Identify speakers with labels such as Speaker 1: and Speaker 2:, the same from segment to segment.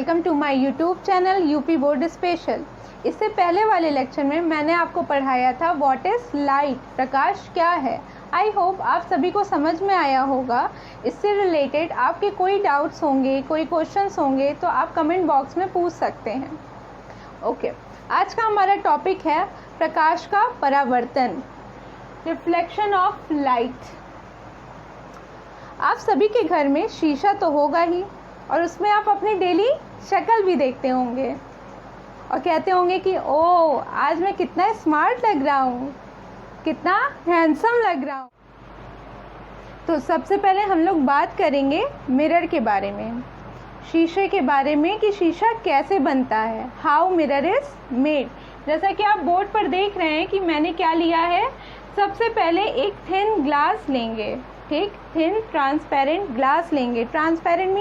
Speaker 1: Welcome to my YouTube channel UP board special. इससे पहले वाले लेक्चर में मैंने आपको पढ़ाया था व्हाट इज़ लाइट, प्रकाश क्या है। आई होप आप सभी को समझ में आया होगा। इससे रिलेटेड आपके कोई डाउट्स होंगे, कोई क्वेश्चंस होंगे तो आप कमेंट बॉक्स में पूछ सकते हैं। ओके, आज का हमारा टॉपिक है प्रकाश का परावर्तन, रिफ्लेक्शन ऑफ लाइट। आप सभी के घर में शीशा तो होगा ही और उसमें आप अपनी डेली शक्ल भी देखते होंगे और कहते होंगे कि ओह, आज मैं कितना स्मार्ट लग रहा हूँ, कितना हैंडसम लग रहा हूँ। तो सबसे पहले हम लोग बात करेंगे मिरर के बारे में, शीशे के बारे में कि शीशा कैसे बनता है, हाउ मिरर इज मेड। जैसा कि आप बोर्ड पर देख रहे हैं कि मैंने क्या लिया है। सबसे पहले एक थिन ग्लास लेंगे, ठीक, थिन ट्रांसपेरेंट ग्लास लेंगे। ट्रांसपेरेंट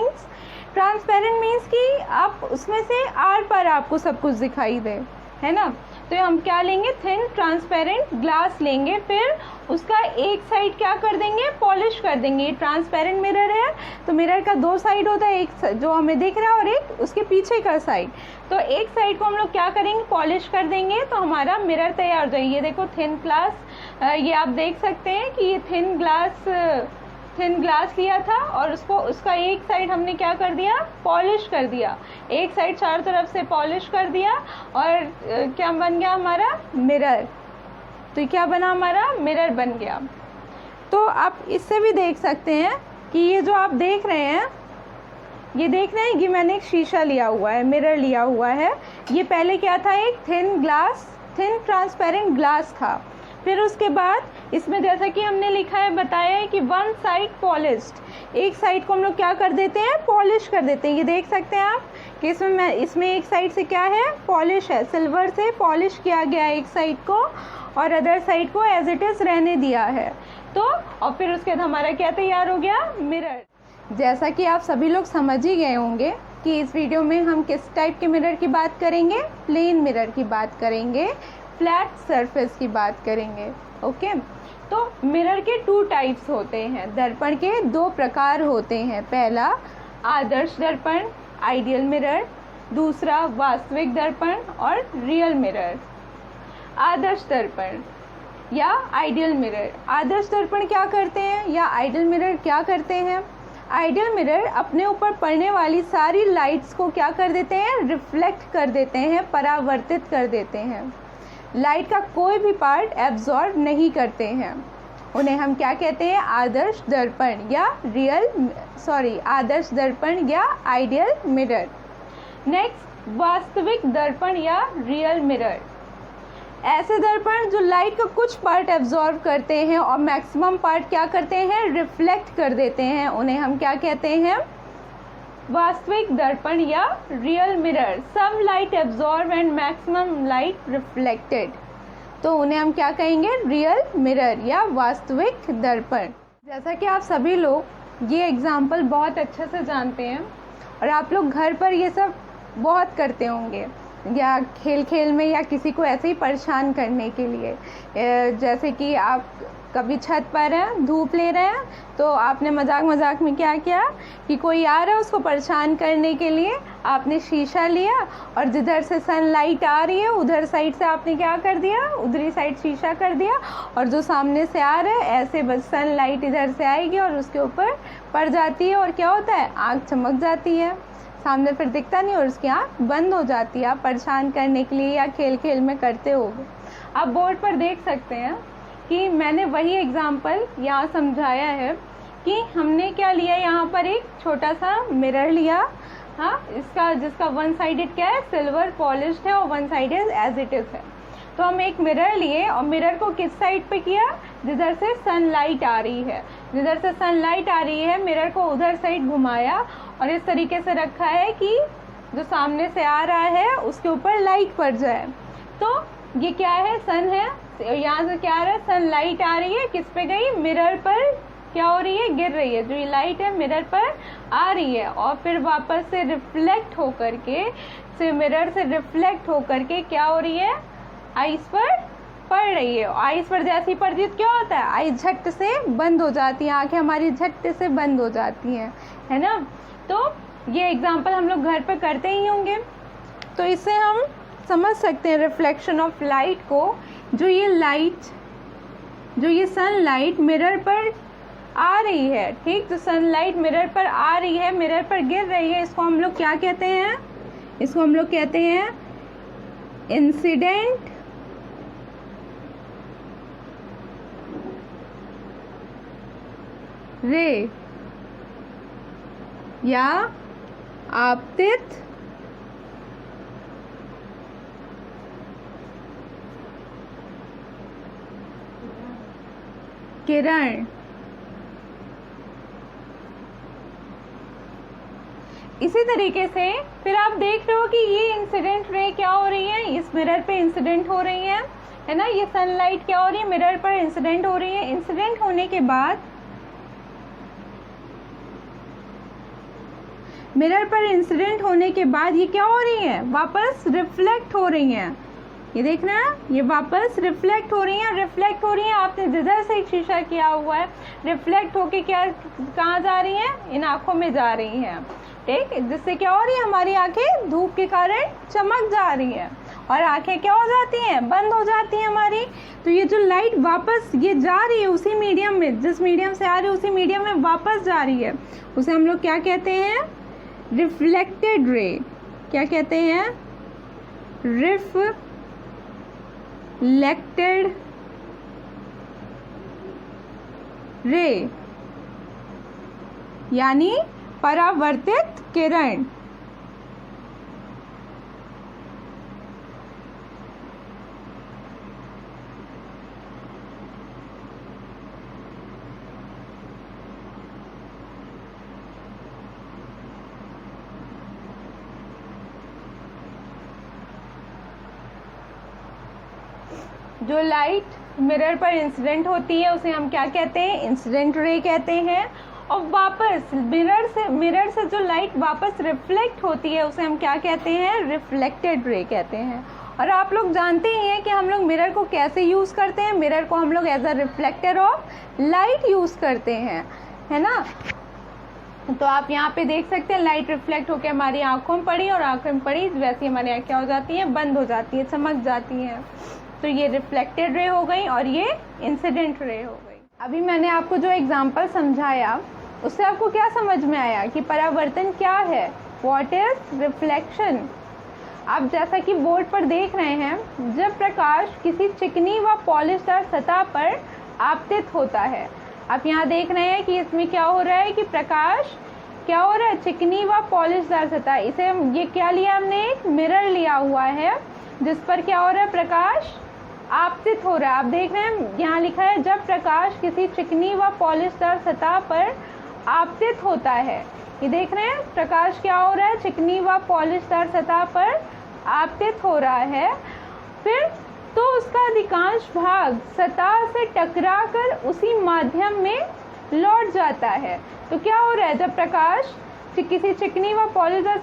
Speaker 1: मीन्स कि आप उसमें से आर पार आपको सब कुछ दिखाई दे, है ना। तो हम क्या लेंगे, थिन ट्रांसपेरेंट ग्लास लेंगे। फिर उसका एक साइड क्या कर देंगे, पॉलिश कर देंगे। ट्रांसपेरेंट मिरर है तो मिरर का दो साइड होता है, एक जो हमें दिख रहा है और एक उसके पीछे का साइड। तो एक साइड को हम लोग क्या करेंगे, पॉलिश कर देंगे तो हमारा मिरर तैयार हो जाएगी। ये देखो थिन ग्लास, ये आप देख सकते हैं कि ये थिन ग्लास लिया था और उसका एक साइड हमने क्या कर दिया, पॉलिश कर दिया। एक साइड चारों तरफ से पॉलिश कर दिया और क्या बन गया हमारा, मिरर। तो क्या बना, हमारा मिरर बन गया। तो आप इससे भी देख सकते हैं कि ये जो आप देख रहे हैं, ये देख रहे हैं कि मैंने एक शीशा लिया हुआ है, मिरर लिया हुआ है। ये पहले क्या था, एक थिन ट्रांसपेरेंट ग्लास था। फिर उसके बाद इसमें जैसा कि हमने लिखा है, बताया है कि वन साइड पॉलिश्ड, एक साइड को हम लोग क्या कर देते हैं, पॉलिश कर देते हैं। ये देख सकते हैं आप कि इसमें एक साइड से क्या है, पॉलिश है, सिल्वर से पॉलिश किया गया है एक साइड को और अदर साइड को एज इट इज़ रहने दिया है। तो और फिर उसके बाद हमारा क्या तैयार हो गया, मिरर। जैसा कि आप सभी लोग समझ ही गए होंगे कि इस वीडियो में हम किस टाइप के मिरर की बात करेंगे, प्लेन मिरर की बात करेंगे, फ्लैट सरफेस की बात करेंगे। ओके, तो मिरर के टू टाइप्स होते हैं, दर्पण के दो प्रकार होते हैं। पहला आदर्श दर्पण, आइडियल मिरर, दूसरा वास्तविक दर्पण और रियल मिरर। आदर्श दर्पण या आइडियल मिरर, आदर्श दर्पण क्या करते हैं या आइडियल मिरर क्या करते हैं। आइडियल मिरर अपने ऊपर पड़ने वाली सारी लाइट्स को क्या कर देते हैं, रिफ्लेक्ट कर देते हैं, परावर्तित कर देते हैं। लाइट का कोई भी पार्ट एब्जॉर्ब नहीं करते हैं। उन्हें हम क्या कहते हैं, आदर्श दर्पण या आदर्श दर्पण या आइडियल मिरर। नेक्स्ट, वास्तविक दर्पण या रियल मिरर। ऐसे दर्पण जो लाइट का कुछ पार्ट एब्जॉर्ब करते हैं और मैक्सिमम पार्ट क्या करते हैं, रिफ्लेक्ट कर देते हैं। उन्हें हम क्या कहते हैं, वास्तविक दर्पण या real mirror. Some light absorb and maximum light reflected, तो उन्हें हम क्या कहेंगे, रियल मिरर या वास्तविक दर्पण। जैसा कि आप सभी लोग ये एग्जाम्पल बहुत अच्छे से जानते हैं और आप लोग घर पर ये सब बहुत करते होंगे या खेल में या किसी को ऐसे ही परेशान करने के लिए। जैसे कि आप कभी छत पर हैं, धूप ले रहे हैं, तो आपने मजाक में क्या किया कि कोई आ रहा है उसको परेशान करने के लिए, आपने शीशा लिया और जिधर से सनलाइट आ रही है उधर साइड से आपने क्या कर दिया, उधरी साइड शीशा कर दिया और जो सामने से आ रहा है ऐसे बस सनलाइट इधर से आएगी और उसके ऊपर पड़ जाती है और क्या होता है, आँख चमक जाती है, सामने फिर दिखता नहीं और उसकी आँख बंद हो जाती है। आप परेशान करने के लिए या खेल में करते होगे। आप बोर्ड पर देख सकते हैं कि मैंने वही एग्जाम्पल यहाँ समझाया है कि हमने क्या लिया, यहाँ पर एक छोटा सा मिरर लिया, हाँ, जिसका वन साइडेड क्या है, सिल्वर पॉलिश्ड है और one sided as it is है। तो हम एक मिरर लिए और मिरर को किस साइड पे किया, जिधर से सनलाइट आ रही है। जिधर से सनलाइट आ रही है मिरर को उधर साइड घुमाया और इस तरीके से रखा है कि जो सामने से आ रहा है उसके ऊपर लाइट पड़ जाए। तो ये क्या है, सन है, यहाँ से क्या आ रहा है, सनलाइट आ रही है, किस पे गई, मिरर पर क्या हो रही है, गिर रही है। जो ये लाइट है मिरर पर आ रही है और फिर वापस से रिफ्लेक्ट होकर के, मिरर से रिफ्लेक्ट होकर के क्या हो रही है, आइस पर पड़ रही है। आइस पर जैसे ही पड़ती है तो क्या होता है, आइस झट से बंद हो जाती है, आंखें हमारी झट से बंद हो जाती हैं, है ना। तो ये एग्जाम्पल हम लोग घर पर करते ही होंगे। तो इससे हम समझ सकते हैं रिफ्लेक्शन ऑफ लाइट को। जो ये सनलाइट मिरर पर आ रही है, ठीक, जो सनलाइट मिरर पर आ रही है, मिरर पर गिर रही है, इसको हम लोग क्या कहते हैं? इसको हम लोग कहते हैं इंसिडेंट रे या आपतित किरण। इसी तरीके से फिर आप देख रहे हो कि ये इंसिडेंट रे क्या हो रही है, इस मिरर पे इंसिडेंट हो रही है ना। ये सनलाइट क्या हो रही है, मिरर पर इंसिडेंट हो रही है। इंसिडेंट होने के बाद मिरर पर इंसिडेंट होने के बाद ये क्या हो रही है, वापस रिफ्लेक्ट हो रही हैं। ये देख रहे हैं, ये वापस रिफ्लेक्ट हो रही हैं। रिफ्लेक्ट हो रही हैं, आपने जिधर से एक शीशा किया हुआ है, रिफ्लेक्ट होके क्या कहाँ जा रही हैं, इन आँखों में जा रही हैं, ठीक। जिससे क्या हो रही है, हमारी आंखें धूप के कारण चमक जा रही हैं और आंखें क्या हो जाती हैं, बंद हो जाती हैं हमारी। तो ये जो लाइट वापस ये जा रही है उसी मीडियम में, जिस मीडियम से आ रही है उसी मीडियम में वापस जा रही है, उसे हम लोग क्या कहते हैं, रिफ्लेक्टेड रे। क्या कहते हैं, रिफ्लेक्टेड रे, यानी परावर्तित किरण। जो लाइट मिरर पर इंसिडेंट होती है उसे हम क्या कहते हैं, इंसिडेंट रे कहते हैं। और वापस मिरर से जो लाइट वापस रिफ्लेक्ट होती है उसे हम क्या कहते हैं, रिफ्लेक्टेड रे कहते हैं। और आप लोग जानते ही हैं कि हम लोग मिरर को कैसे यूज़ करते हैं। मिरर को हम लोग as a reflector of light use करते हैं, है ना। तो आप यहाँ पे देख सकते हैं लाइट रिफ्लेक्ट होकर हमारी आंखों में पड़ी और आंखों में पड़ी वैसे ही हमारी आँखें क्या हो जाती हैं, बंद हो जाती है, चमक जाती हैं। तो ये रिफ्लेक्टेड रे हो गई और ये इंसिडेंट रे हो गई। अभी मैंने आपको जो एग्जांपल समझाया उससे आपको क्या समझ में आया कि परावर्तन क्या है, व्हाट इज रिफ्लेक्शन। आप जैसा कि बोर्ड पर देख रहे हैं, जब प्रकाश किसी चिकनी व पॉलिशदार सतह पर आपतित होता है। आप यहाँ देख रहे हैं कि इसमें क्या हो रहा है कि प्रकाश क्या हो रहा है, चिकनी व पॉलिशदार सतह। इसे ये क्या लिया हमने, एक मिरर लिया हुआ है जिस पर क्या हो रहा है, प्रकाश आपतित हो रहा है। आप देख रहे हैं यहाँ लिखा है जब प्रकाश किसी चिकनी व पॉलिशदार सतह पर आपतित होता है। ये देख रहे हैं प्रकाश क्या हो रहा है, चिकनी व पॉलिशदार सतह पर आपतित हो रहा है। फिर तो उसका अधिकांश भाग सतह से टकराकर उसी माध्यम में लौट जाता है। तो क्या हो रहा है, जब प्रकाश किसी चिकनी व पॉलिशदार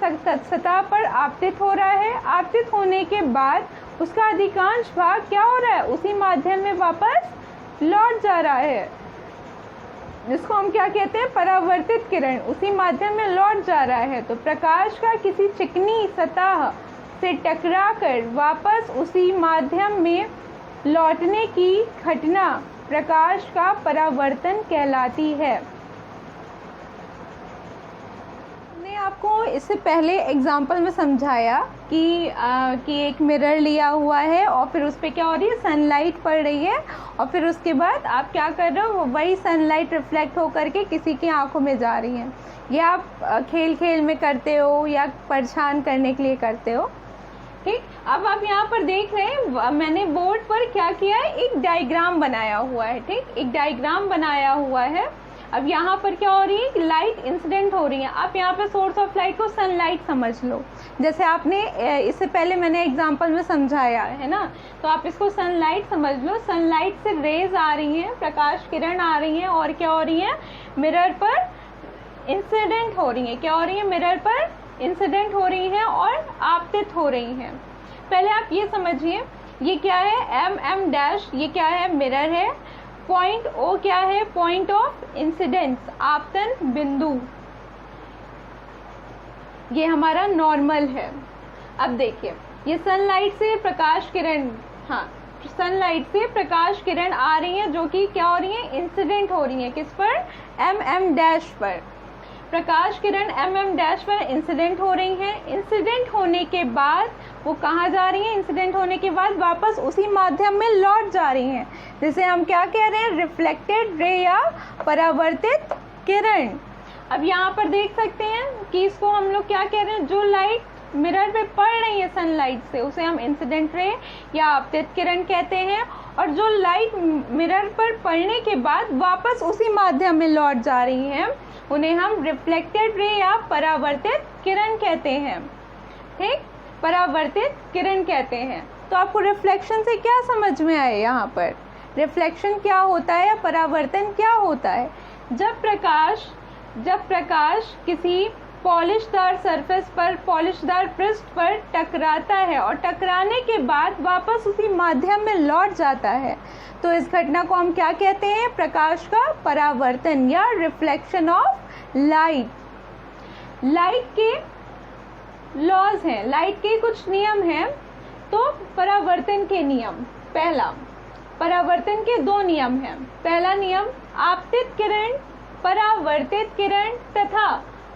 Speaker 1: सतह पर आपतित हो रहा है, आपतित होने के बाद उसका अधिकांश भाग क्या हो रहा है, उसी माध्यम में वापस लौट जा रहा है, जिसको हम क्या कहते हैं, परावर्तित किरण, उसी माध्यम में लौट जा रहा है। तो प्रकाश का किसी चिकनी सतह से टकराकर वापस उसी माध्यम में लौटने की घटना प्रकाश का परावर्तन कहलाती है। आपको इससे पहले एग्जाम्पल में समझाया कि एक मिरर लिया हुआ है और फिर उस पर क्या हो रही है, सनलाइट पड़ रही है और फिर उसके बाद आप क्या कर रहे हो, वही सनलाइट रिफ्लेक्ट होकर के किसी की आंखों में जा रही है। ये आप खेल खेल में करते हो या परेशान करने के लिए करते हो, ठीक। अब आप यहाँ पर देख रहे हैं मैंने बोर्ड पर क्या किया है, एक डायग्राम बनाया हुआ है, ठीक, एक डायग्राम बनाया हुआ है। अब यहाँ पर क्या हो रही है, लाइट इंसिडेंट हो रही है। आप यहाँ पे सोर्स ऑफ लाइट को सनलाइट समझ लो, जैसे आपने इससे पहले मैंने एग्जांपल में समझाया है ना। तो आप इसको सनलाइट समझ लो। सनलाइट से रेज आ रही हैं, प्रकाश किरण आ रही हैं और क्या हो रही है, मिरर पर इंसिडेंट हो रही है। क्या हो रही है, मिरर पर इंसिडेंट हो रही हैं और आपतित हो रही हैं। पहले आप ये समझिए, ये क्या है, एम डैश, ये क्या है, मिरर है। पॉइंट ओ क्या है, पॉइंट ऑफ इंसिडेंस, आपतन बिंदु। ये हमारा नॉर्मल है। अब देखिए, ये सनलाइट से प्रकाश किरण, हाँ, सनलाइट से प्रकाश किरण आ रही है, जो कि क्या हो रही है, इंसिडेंट हो रही है। किस पर, mm' पर। प्रकाश किरण mm' पर इंसिडेंट हो रही हैं। इंसिडेंट होने के बाद वो कहाँ जा रही हैं, इंसिडेंट होने के बाद वापस उसी माध्यम में लौट जा रही हैं, जिसे हम क्या कह रहे हैं, रिफ्लेक्टेड रे या परावर्तित किरण। अब यहाँ पर देख सकते हैं कि इसको हम लोग क्या कह रहे हैं, जो लाइट मिरर पे पड़ रही है सनलाइट से, उसे हम इंसिडेंट रे या आपतित किरण कहते हैं, और जो लाइट मिरर पर पड़ने के बाद वापस उसी माध्यम में लौट जा रही हैं, उन्हें हम रिफ्लेक्टेड रे या परावर्तित किरण कहते हैं। ठीक, परावर्तित किरण कहते हैं। तो आपको रिफ्लेक्शन से क्या समझ में आए, यहाँ पर रिफ्लेक्शन क्या होता है या परावर्तन क्या होता है। जब प्रकाश किसी पॉलिशदार सरफेस पर, पॉलिशदार पृष्ठ पर टकराता है और टकराने के बाद वापस उसी माध्यम में लौट जाता है, तो इस घटना को हम क्या कहते हैं, प्रकाश का परावर्तन या रिफ्लेक्शन ऑफ लाइट। लाइट के लॉज हैं, लाइट के कुछ नियम हैं। तो परावर्तन के नियम, पहला, परावर्तन के दो नियम हैं। पहला नियम, आपतित किरण, परावर्तित किरण तथा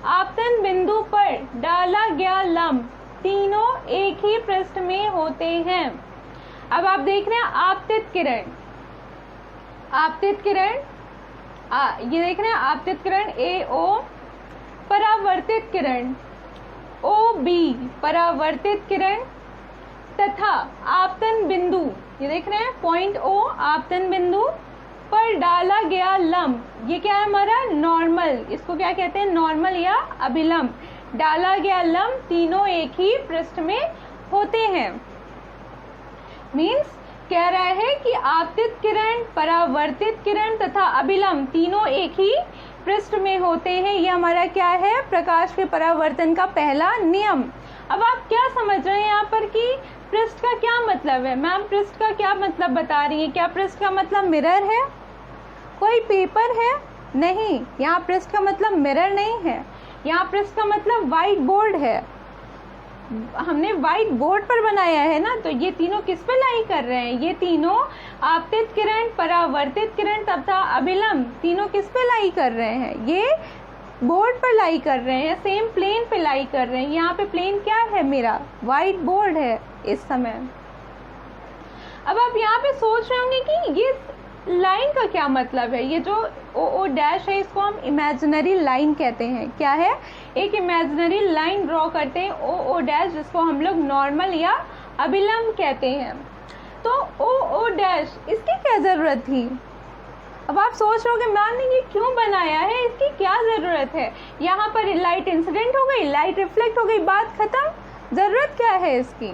Speaker 1: आपतन बिंदु पर डाला गया लंब तीनों एक ही पृष्ठ में होते हैं। अब आप देख रहे हैं आपतित किरण, आपतित किरण, ये देख रहे हैं आपतित किरण AO, परावर्तित किरण OB, परावर्तित किरण तथा आपतन बिंदु, ये देख रहे हैं पॉइंट O, आपतन बिंदु पर डाला गया लंब, ये क्या है हमारा, नॉर्मल। इसको क्या कहते हैं, नॉर्मल या अभिलंब। डाला गया लंब तीनों एक ही पृष्ठ में होते हैं। मीन्स कह रहा है कि आपतित किरण, परावर्तित किरण तथा अभिलंब तीनों एक ही पृष्ठ में होते हैं। ये हमारा क्या है, प्रकाश के परावर्तन का पहला नियम। अब आप क्या समझ रहे हैं यहाँ पर कि पृष्ठ का क्या मतलब है। मैम पृष्ठ का क्या मतलब बता रही है, क्या पृष्ठ का मतलब मिरर है, कोई पेपर है, नहीं। यहाँ पृष्ठ का मतलब मिरर नहीं है, यहाँ पृष्ठ का मतलब व्हाइट बोर्ड है। हमने व्हाइट बोर्ड पर बनाया है ना, तो ये तीनों किस पे लाई कर रहे हैं, ये तीनों आपतित किरण, परावर्तित किरण तथा अभिलंब तीनों किस पे लाई कर रहे हैं, ये बोर्ड पर लाई कर रहे हैं, सेम प्लेन पे लाई कर रहे हैं। यहाँ पे प्लेन क्या है, मेरा व्हाइट बोर्ड है इस समय। अब आप यहाँ पे सोच रहे होंगे कि ये लाइन का क्या मतलब है। ये जो OO' है, इसको हम इमेजिनरी लाइन कहते हैं। क्या है, एक इमेजिनरी लाइन ड्रॉ करते हैं OO', जिसको हम लोग नॉर्मल या अभिलंब कहते हैं। तो OO', इसकी क्या जरूरत थी। अब आप सोच रहे हो मैम ने ये क्यों बनाया है, इसकी क्या ज़रूरत है। यहाँ पर लाइट इंसिडेंट हो गई, लाइट रिफ्लेक्ट हो गई, बात खत्म। ज़रूरत क्या है इसकी,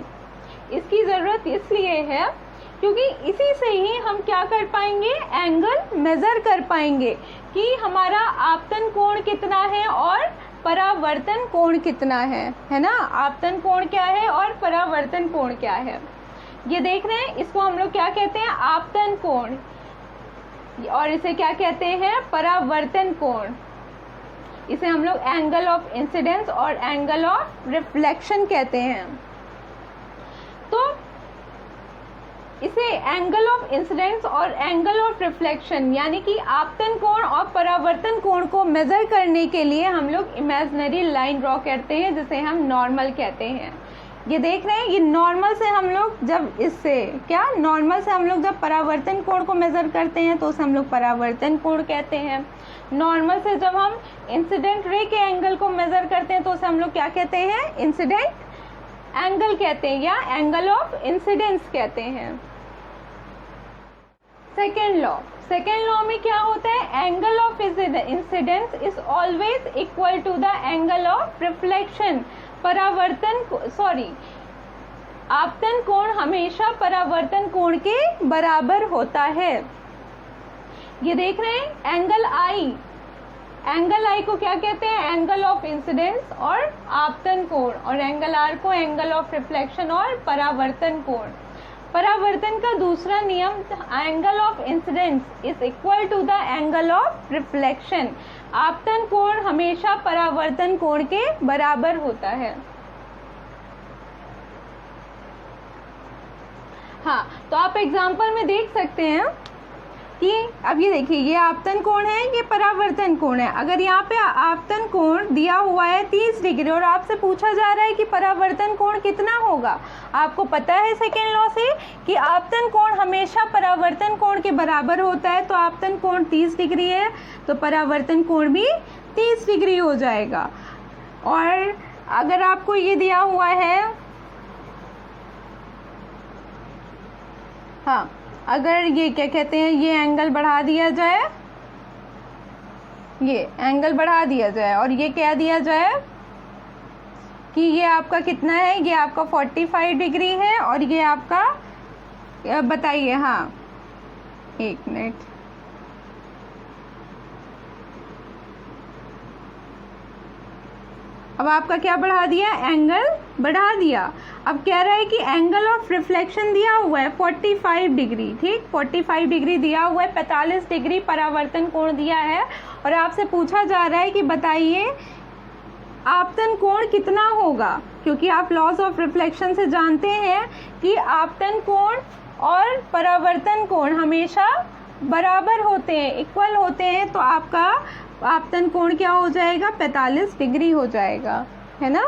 Speaker 1: इसकी ज़रूरत इसलिए है क्योंकि इसी से ही हम क्या कर पाएंगे, एंगल मेज़र कर पाएंगे कि हमारा आपतन कोण कितना है और परावर्तन कोण कितना है ना। आपतन कोण क्या है और परावर्तन कोण क्या है, ये देख रहे हैं। इसको हम लोग क्या कहते हैं, आपतन कोण, और इसे क्या कहते हैं, परावर्तन कोण। इसे हम लोग एंगल ऑफ इंसिडेंस और एंगल ऑफ रिफ्लेक्शन कहते हैं। तो इसे एंगल ऑफ इंसिडेंस और एंगल ऑफ रिफ्लेक्शन यानी कि आपतन कोण और परावर्तन कोण को मेजर करने के लिए हम लोग इमेजिनरी लाइन ड्रॉ करते हैं, जिसे हम नॉर्मल कहते हैं। ये देख रहे हैं, ये नॉर्मल से हम लोग जब इससे क्या, नॉर्मल से हम लोग जब परावर्तन कोण को मेजर करते हैं तो उसे हम लोग परावर्तन कोण कहते हैं। नॉर्मल से जब हम इंसिडेंट रे के एंगल को मेजर करते हैं तो उसे हम लोग क्या कहते हैं, इंसिडेंट एंगल कहते हैं या एंगल ऑफ इंसिडेंस कहते हैं। सेकेंड लॉ में क्या होता है, angle of incidence is always equal to the angle of reflection. आपतन कोण हमेशा परावर्तन कोण के बराबर होता है। ये देख रहे हैं एंगल आई को क्या कहते हैं, एंगल ऑफ इंसिडेंस और आपतन कोण, और एंगल आर को एंगल ऑफ रिफ्लेक्शन और परावर्तन कोण। परावर्तन का दूसरा नियम, angle of incidence is equal to the angle of reflection. आपतन कोण हमेशा परावर्तन कोण के बराबर होता है। हाँ, तो आप एग्जाम्पल में देख सकते हैं कि अब ये देखिए, ये आपतन कोण है, ये परावर्तन कोण है। अगर यहाँ पे आपतन कोण दिया हुआ है 30 डिग्री और आपसे पूछा जा रहा है कि परावर्तन कोण कितना होगा, आपको पता है सेकेंड लॉ से कि आपतन कोण हमेशा परावर्तन कोण के बराबर होता है। तो आपतन कोण 30 डिग्री है तो परावर्तन कोण भी 30 डिग्री हो जाएगा। और अगर आपको ये दिया हुआ है, हाँ, अगर ये क्या कहते हैं, ये एंगल बढ़ा दिया जाए, ये एंगल बढ़ा दिया जाए और ये क्या दिया जाए कि ये आपका कितना है, ये आपका 45 डिग्री है और ये आपका, बताइए, हाँ, एक मिनट, अब आपका क्या बढ़ा दिया, एंगल बढ़ा दिया। अब कह रहा है कि एंगल ऑफ रिफ्लेक्शन दिया हुआ है 45 डिग्री, ठीक, 45 डिग्री दिया हुआ है, 45 डिग्री परावर्तन कोण दिया है और आपसे पूछा जा रहा है कि बताइए आपतन कोण कितना होगा। क्योंकि आप लॉज ऑफ रिफ्लेक्शन से जानते हैं कि आपतन कोण और परावर्तन कोण हमेशा बराबर होते हैं, इक्वल होते हैं। तो आपका आपतन कोण क्या हो जाएगा, 45 डिग्री हो जाएगा, है ना।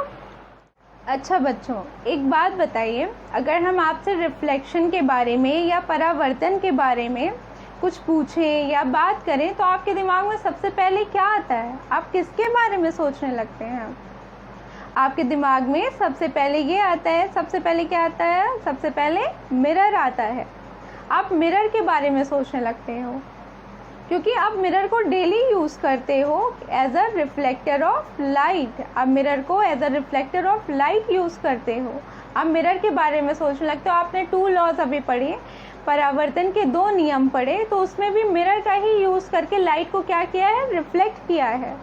Speaker 1: अच्छा बच्चों, एक बात बताइए, अगर हम आपसे रिफ्लेक्शन के बारे में या परावर्तन के बारे में कुछ पूछें या बात करें तो आपके दिमाग में सबसे पहले क्या आता है, आप किसके बारे में सोचने लगते हैं? आपके दिमाग में सबसे पहले ये आता है, सबसे पहले क्या आता है, सबसे पहले मिरर आता है। आप मिरर के बारे में सोचने लगते हो क्योंकि आप मिरर को डेली यूज़ करते हो as a reflector of light. आप मिरर को as a reflector of light use करते हो, आप मिरर के बारे में सोचने लगते हो। आपने 2 लॉज अभी पढ़े, परावर्तन के 2 नियम पढ़े, तो उसमें भी मिरर का ही यूज़ करके लाइट को क्या किया है, रिफ्लेक्ट किया है।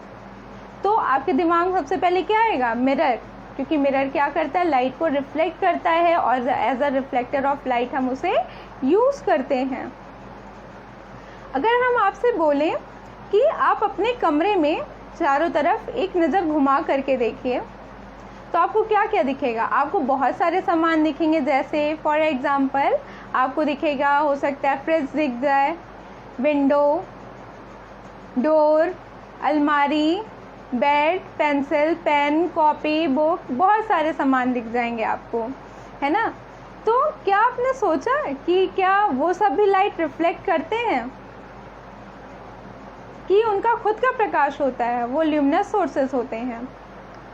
Speaker 1: तो आपके दिमाग में सबसे पहले क्या आएगा, मिरर, क्योंकि मिरर क्या करता है, लाइट को रिफ्लेक्ट करता है और as a reflector of light हम उसे यूज़ करते हैं। अगर हम आपसे बोलें कि आप अपने कमरे में चारों तरफ एक नज़र घुमा करके देखिए तो आपको क्या क्या दिखेगा, आपको बहुत सारे सामान दिखेंगे। जैसे फॉर एग्जांपल आपको दिखेगा, हो सकता है फ्रिज दिख जाए, विंडो, डोर, अलमारी, bed, pencil, pen, copy, book, बहुत सारे सामान दिख जाएंगे आपको, है ना। तो क्या आपने सोचा कि क्या वो सब भी लाइट रिफ्लेक्ट करते हैं, कि उनका खुद का प्रकाश होता है, वो ल्यूमिनस सोर्सेस होते हैं?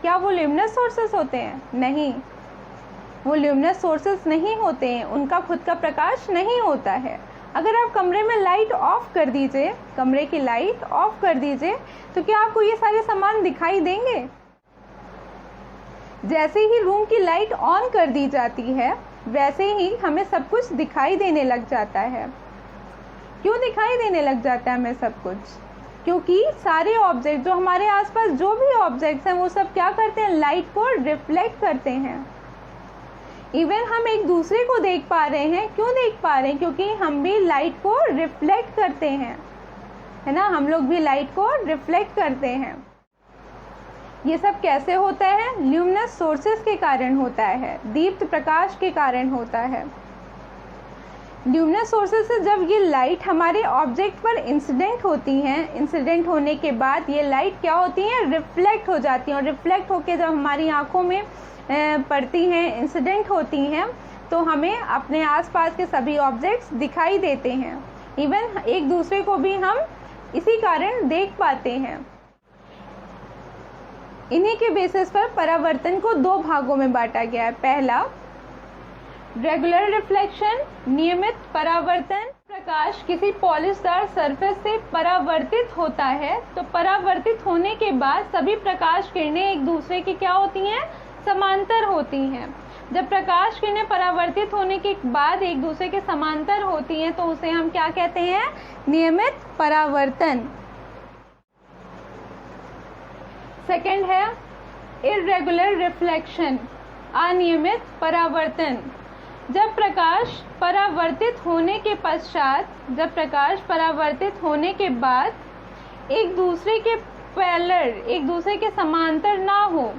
Speaker 1: क्या वो ल्यूमिनस सोर्सेस होते हैं? नहीं, वो ल्यूमिनस सोर्सेस नहीं होते हैं, उनका खुद का प्रकाश नहीं होता है। अगर आप कमरे में लाइट ऑफ कर दीजिए, कमरे की लाइट ऑफ कर दीजिए, तो क्या आपको ये सारे सामान दिखाई देंगे? जैसे ही रूम की लाइट ऑन कर दी जाती है वैसे ही हमें सब कुछ दिखाई देने लग जाता है। क्यों दिखाई देने लग जाता है हमें सब कुछ? क्योंकि सारे ऑब्जेक्ट जो हमारे आसपास जो भी ऑब्जेक्ट्स हैं वो सब क्या करते हैं, लाइट को रिफ्लेक्ट करते हैं। इवन हम एक दूसरे को देख पा रहे हैं, क्यों देख पा रहे हैं, क्योंकि हम भी लाइट को रिफ्लेक्ट करते हैं, है ना, हम लोग भी लाइट को रिफ्लेक्ट करते हैं। ये सब कैसे होता है, ल्यूमिनस सोर्सेस के कारण होता है, दीप्त प्रकाश के कारण होता है। ल्यूमिनस सोर्सेस से जब ये लाइट हमारे ऑब्जेक्ट पर इंसिडेंट होती हैं, इंसिडेंट होने के बाद ये लाइट क्या होती हैं, रिफ्लेक्ट हो जाती हैं, और रिफ्लेक्ट होकर जब हमारी आंखों में पड़ती हैं, इंसिडेंट होती हैं, तो हमें अपने आसपास के सभी ऑब्जेक्ट्स दिखाई देते हैं। इवन एक दूसरे को भी हम इसी कारण देख पाते हैं। इन्हीं के बेसिस पर परावर्तन को 2 भागों में बांटा गया है। पहला, रेगुलर रिफ्लेक्शन, नियमित परावर्तन। प्रकाश किसी पॉलिशदार सरफेस से परावर्तित होता है, तो परावर्तित होने के बाद सभी प्रकाश किरणें एक दूसरे की क्या होती हैं, समांतर होती हैं। जब प्रकाश किरणें परावर्तित होने के बाद एक दूसरे के समांतर होती हैं तो उसे हम क्या कहते हैं, नियमित परावर्तन। सेकंड है इर्रेगुलर रिफ्लेक्शन, अनियमित परावर्तन। जब प्रकाश परावर्तित होने के पश्चात, जब प्रकाश परावर्तित होने के बाद एक दूसरे के पैरेलल, एक दूसरे के समांतर ना हो,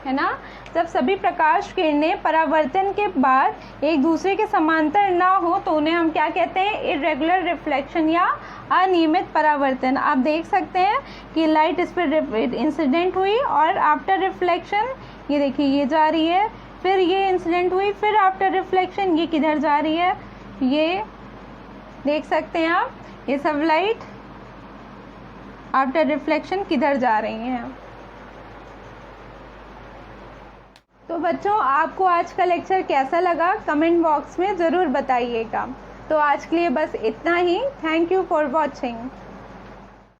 Speaker 1: है ना, जब सभी प्रकाश किरणें परावर्तन के बाद एक दूसरे के समांतर ना हो तो उन्हें हम क्या कहते हैं? इरेगुलर रिफ्लेक्शन या अनियमित परावर्तन। आप देख सकते हैं कि लाइट इस पर इंसिडेंट हुई और आफ्टर रिफ्लेक्शन ये देखिए ये जा रही है, फिर ये इंसिडेंट हुई, फिर आफ्टर रिफ्लेक्शन ये किधर जा रही है, ये देख सकते हैं आप, ये सब लाइट आफ्टर रिफ्लेक्शन किधर जा रही हैं। तो बच्चों, आपको आज का लेक्चर कैसा लगा कमेंट बॉक्स में ज़रूर बताइएगा। तो आज के लिए बस इतना ही। Thank you for watching.